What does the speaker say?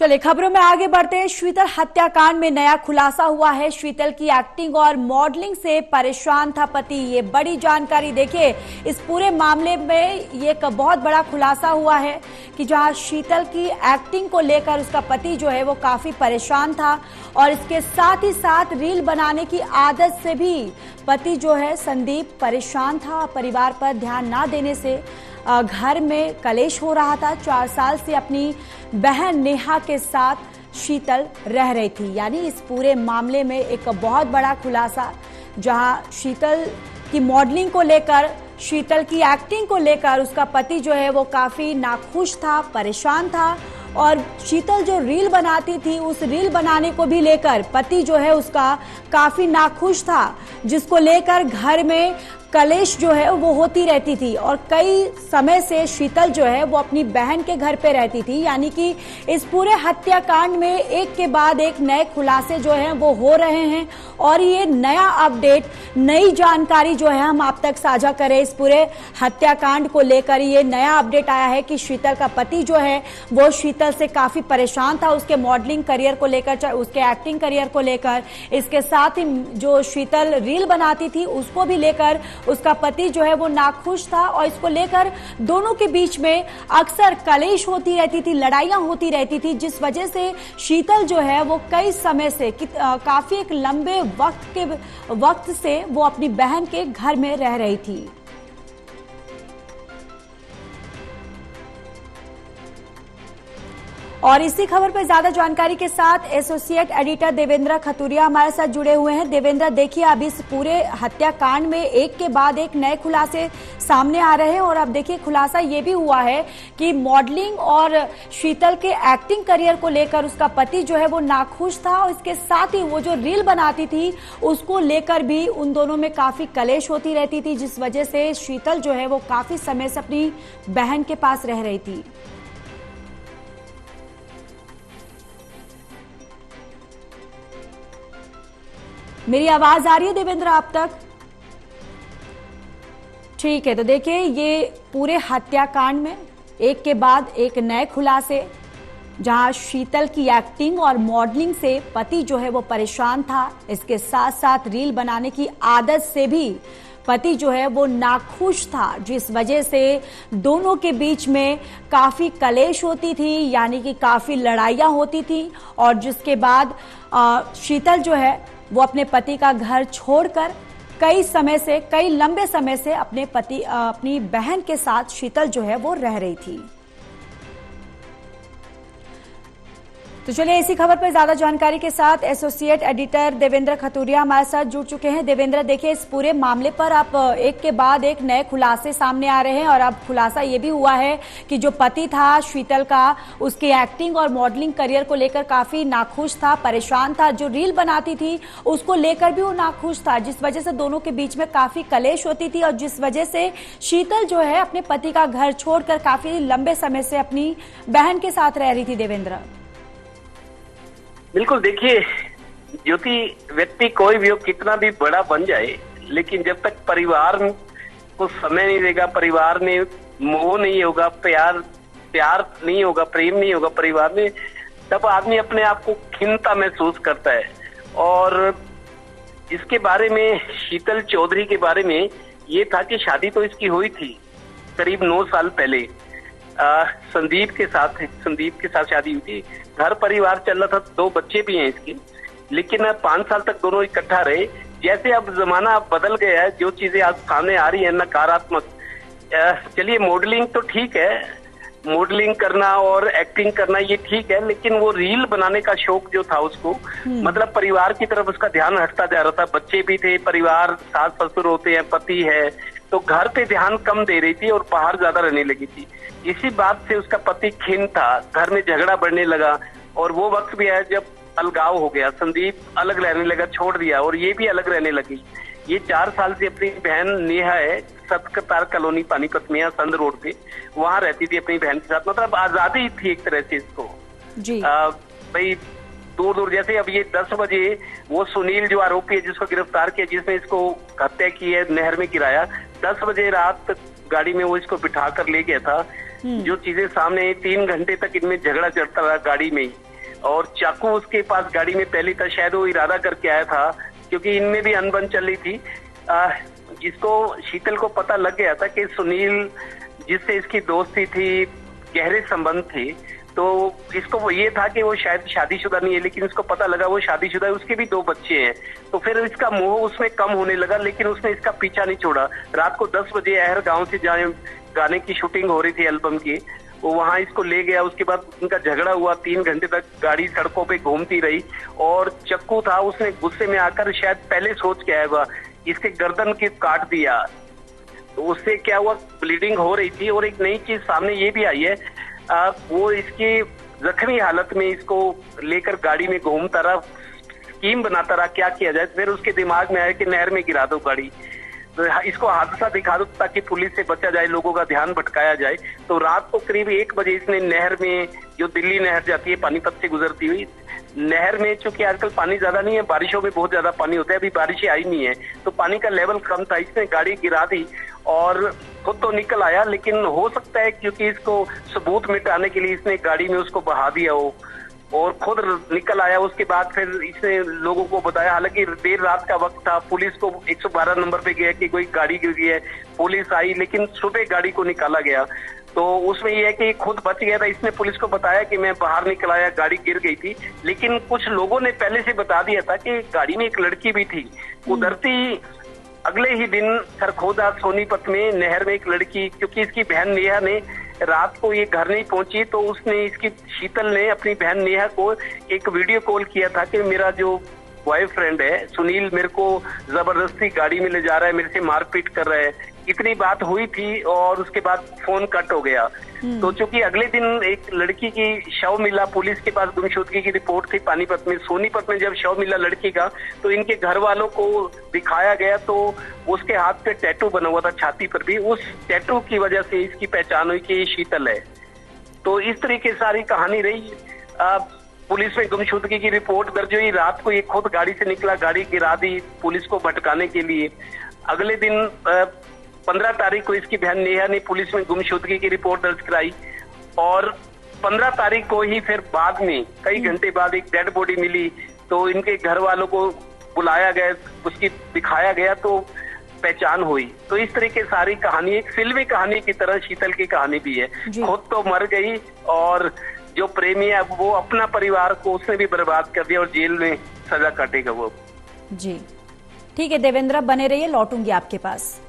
चलिए खबरों में आगे बढ़ते हैं। शीतल हत्याकांड में नया खुलासा हुआ है। शीतल की एक्टिंग और मॉडलिंग से परेशान था पति, ये बड़ी जानकारी। देखिए इस पूरे मामले में ये एक बहुत बड़ा खुलासा हुआ है कि जहां शीतल की एक्टिंग को लेकर उसका पति जो है वो काफी परेशान था और इसके साथ ही साथ रील बनाने की आदत से भी पति जो है संदीप परेशान था। परिवार पर ध्यान ना देने से घर में कलेश हो रहा था। 4 साल से अपनी बहन नेहा के साथ शीतल रह रही थी। यानी इस पूरे मामले में एक बहुत बड़ा खुलासा, जहां शीतल की मॉडलिंग को लेकर, शीतल की एक्टिंग को लेकर उसका पति जो है वो काफी नाखुश था, परेशान था और शीतल जो रील बनाती थी उस रील बनाने को भी लेकर पति जो है उसका काफी नाखुश था, जिसको लेकर घर में कलेश जो है वो होती रहती थी। और कई समय से शीतल जो है वो अपनी बहन के घर पे रहती थी। यानी कि इस पूरे हत्याकांड में एक के बाद एक नए खुलासे जो हैं वो हो रहे हैं और ये नया अपडेट, नई जानकारी जो है हम आप तक साझा करें। इस पूरे हत्याकांड को लेकर ये नया अपडेट आया है कि शीतल का पति जो है वो शीतल से काफी परेशान था, उसके मॉडलिंग करियर को लेकर, उसके एक्टिंग करियर को लेकर। इसके साथ ही जो शीतल रील बनाती थी उसको भी लेकर उसका पति जो है वो नाखुश था और इसको लेकर दोनों के बीच में अक्सर कलेश होती रहती थी, लड़ाइयां होती रहती थी, जिस वजह से शीतल जो है वो कई समय से काफी एक लंबे वक्त से वो अपनी बहन के घर में रह रही थी। और इसी खबर पर ज्यादा जानकारी के साथ एसोसिएट एडिटर देवेंद्र खतुरिया हमारे साथ जुड़े हुए हैं। देवेंद्र, देखिए अब इस पूरे हत्याकांड में एक के बाद एक नए खुलासे सामने आ रहे हैं और अब देखिए खुलासा ये भी हुआ है कि मॉडलिंग और शीतल के एक्टिंग करियर को लेकर उसका पति जो है वो नाखुश था और इसके साथ ही वो जो रील बनाती थी उसको लेकर भी उन दोनों में काफी कलेश होती रहती थी, जिस वजह से शीतल जो है वो काफी समय से अपनी बहन के पास रह रही थी। मेरी आवाज आ रही है देवेंद्र आप तक? ठीक है, तो देखिए ये पूरे हत्याकांड में एक के बाद एक नए खुलासे, जहां शीतल की एक्टिंग और मॉडलिंग से पति जो है वो परेशान था, इसके साथ साथ रील बनाने की आदत से भी पति जो है वो नाखुश था, जिस वजह से दोनों के बीच में काफी कलेश होती थी, यानी कि काफी लड़ाइयां होती थी और जिसके बाद शीतल जो है वो अपने पति का घर छोड़कर कई लंबे समय से अपनी बहन के साथ शीतल जो है वो रह रही थी। तो चलिए इसी खबर पर ज्यादा जानकारी के साथ एसोसिएट एडिटर देवेंद्र खतुरिया हमारे साथ जुड़ चुके हैं। देवेंद्र, देखिए इस पूरे मामले पर आप एक के बाद एक नए खुलासे सामने आ रहे हैं और अब खुलासा ये भी हुआ है कि जो पति था शीतल का, उसकी एक्टिंग और मॉडलिंग करियर को लेकर काफी नाखुश था, परेशान था। जो रील बनाती थी उसको लेकर भी वो नाखुश था, जिस वजह से दोनों के बीच में काफी कलेश होती थी और जिस वजह से शीतल जो है अपने पति का घर छोड़कर काफी लंबे समय से अपनी बहन के साथ रह रही थी। देवेंद्र, बिल्कुल, देखिए ज्योति, व्यक्ति कोई भी हो, कितना भी बड़ा बन जाए, लेकिन जब तक परिवार को समय नहीं देगा, परिवार में मोह नहीं होगा, प्यार नहीं होगा, प्रेम नहीं होगा परिवार में, तब आदमी अपने आप को खिन्नता महसूस करता है। और इसके बारे में, शीतल चौधरी के बारे में ये था कि शादी तो इसकी हुई थी करीब 9 साल पहले, संदीप के साथ शादी हुई थी, घर परिवार चल रहा था, 2 बच्चे भी हैं इसके, लेकिन 5 साल तक दोनों इकट्ठा रहे। जैसे अब जमाना बदल गया है, जो चीजें आज सामने आ रही है नकारात्मक, चलिए मॉडलिंग तो ठीक है, मॉडलिंग करना और एक्टिंग करना ये ठीक है, लेकिन वो रील बनाने का शौक जो था उसको, मतलब परिवार की तरफ उसका ध्यान हटता जा रहा था। बच्चे भी थे, परिवार, सास ससुर होते हैं, पति है, तो घर पे ध्यान कम दे रही थी और बाहर ज्यादा रहने लगी थी। इसी बात से उसका पति खिन्न था, घर में झगड़ा बढ़ने लगा और वो वक्त भी आया जब अलगाव हो गया, संदीप अलग रहने लगा, छोड़ दिया और ये भी अलग रहने लगी। ये 4 साल से अपनी बहन नेहा है, सतकतार कॉलोनी पानीपत में, संद रोड पे, वहां रहती थी अपनी बहन के साथ। मतलब आजादी थी एक तरह से इसको जी। भाई दूर दूर, जैसे अब ये 10 बजे वो सुनील जो आरोपी है जिसको गिरफ्तार किया, जिसने इसको हत्या की है, नहर में गिराया, 10 बजे रात गाड़ी में वो इसको बिठा कर ले गया था। जो चीजें सामने 3 घंटे तक इनमें झगड़ा चलता रहा गाड़ी में ही। और चाकू उसके पास गाड़ी में पहले था, शायद वो इरादा करके आया था क्योंकि इनमें भी अनबन चल रही थी। जिसको शीतल को पता लग गया था कि सुनील जिससे इसकी दोस्ती थी, गहरे संबंध थे, तो इसको ये था कि वो शायद शादीशुदा नहीं है, लेकिन इसको पता लगा वो शादीशुदा है, उसके भी 2 बच्चे हैं। तो फिर इसका मोह उसमें कम होने लगा, लेकिन उसने इसका पीछा नहीं छोड़ा। रात को 10 बजे अहर गांव से जहाँ गाने की शूटिंग हो रही थी एल्बम की, वो वहां इसको ले गया। उसके बाद उनका झगड़ा हुआ, 3 घंटे तक गाड़ी सड़कों पे घूमती रही और चक्कू था, उसने गुस्से में आकर शायद पहले सोच के आया हुआ इसके गर्दन के काट दिया। तो उससे क्या हुआ, ब्लीडिंग हो रही थी। और एक नई चीज सामने ये भी आई है, वो इसकी जख्मी हालत में इसको लेकर गाड़ी में घूमता रहा, स्कीम बनाता रहा क्या किया जाए। फिर उसके दिमाग में आया कि नहर में गिरा दो गाड़ी, तो इसको हादसा दिखा दो ताकि पुलिस से बचा जाए, लोगों का ध्यान भटकाया जाए। तो रात को करीब 1 बजे इसने नहर में, जो दिल्ली नहर जाती है पानीपत से गुजरती हुई, नहर में चूंकि आजकल पानी ज्यादा नहीं है, बारिशों में बहुत ज्यादा पानी होता है, अभी बारिशें आई नहीं है तो पानी का लेवल कम था, इसने गाड़ी गिरा दी और खुद तो निकल आया। लेकिन हो सकता है क्योंकि इसको सबूत मिटाने के लिए इसने गाड़ी में उसको बहा दिया हो और खुद निकल आया। उसके बाद फिर इसने लोगों को बताया, हालांकि देर रात का वक्त था, पुलिस को 112 नंबर पे गया कि कोई गाड़ी गिर गई है, पुलिस आई, लेकिन सुबह गाड़ी को निकाला गया। तो उसमें यह है कि खुद बच गया था। इसने पुलिस को बताया कि मैं बाहर निकल आया, गाड़ी गिर गई थी, लेकिन कुछ लोगों ने पहले से बता दिया था कि गाड़ी में एक लड़की भी थी। उधरती अगले ही दिन सरखोदा सोनीपत में नहर में एक लड़की, क्योंकि इसकी बहन नेहा ने रात को ये घर नहीं पहुंची, तो उसने इसकी शीतल ने अपनी बहन नेहा को एक वीडियो कॉल किया था कि मेरा जो बॉयफ्रेंड है सुनील मेरे को जबरदस्ती गाड़ी में ले जा रहा है, मेरे से मारपीट कर रहा है। इतनी बात हुई थी और उसके बाद फोन कट हो गया। तो चूंकि अगले दिन एक लड़की की शव मिला, पुलिस के पास गुमशुदगी की रिपोर्ट थी पानीपत में। सोनीपत में जब शव मिला लड़की का, तो इनके घर वालों को दिखाया गया तो उसके हाथ पे टैटू बना हुआ था, छाती पर भी। उस टैटू की वजह से इसकी पहचान हुई कि ये शीतल है। तो इस तरीके सारी कहानी रही। पुलिस में गुमशुदगी की रिपोर्ट दर्ज हुई, रात को ये खुद गाड़ी से निकला, गाड़ी गिरा दी पुलिस को भटकाने के लिए। अगले दिन 15 तारीख को इसकी बहन नेहा ने पुलिस में गुमशुदगी की रिपोर्ट दर्ज कराई और 15 तारीख को ही फिर बाद में कई घंटे बाद एक डेड बॉडी मिली। तो इनके घर वालों को बुलाया गया, उसकी दिखाया गया, तो पहचान हुई। तो इस तरह की सारी कहानी एक फिल्मी कहानी की तरह शीतल की कहानी भी है। खुद तो मर गई और जो प्रेमी है वो अपना परिवार को उसने भी बर्बाद कर दिया और जेल में सजा काटेगा वो। जी ठीक है देवेंद्र, बने रहिए, लौटूंगी आपके पास।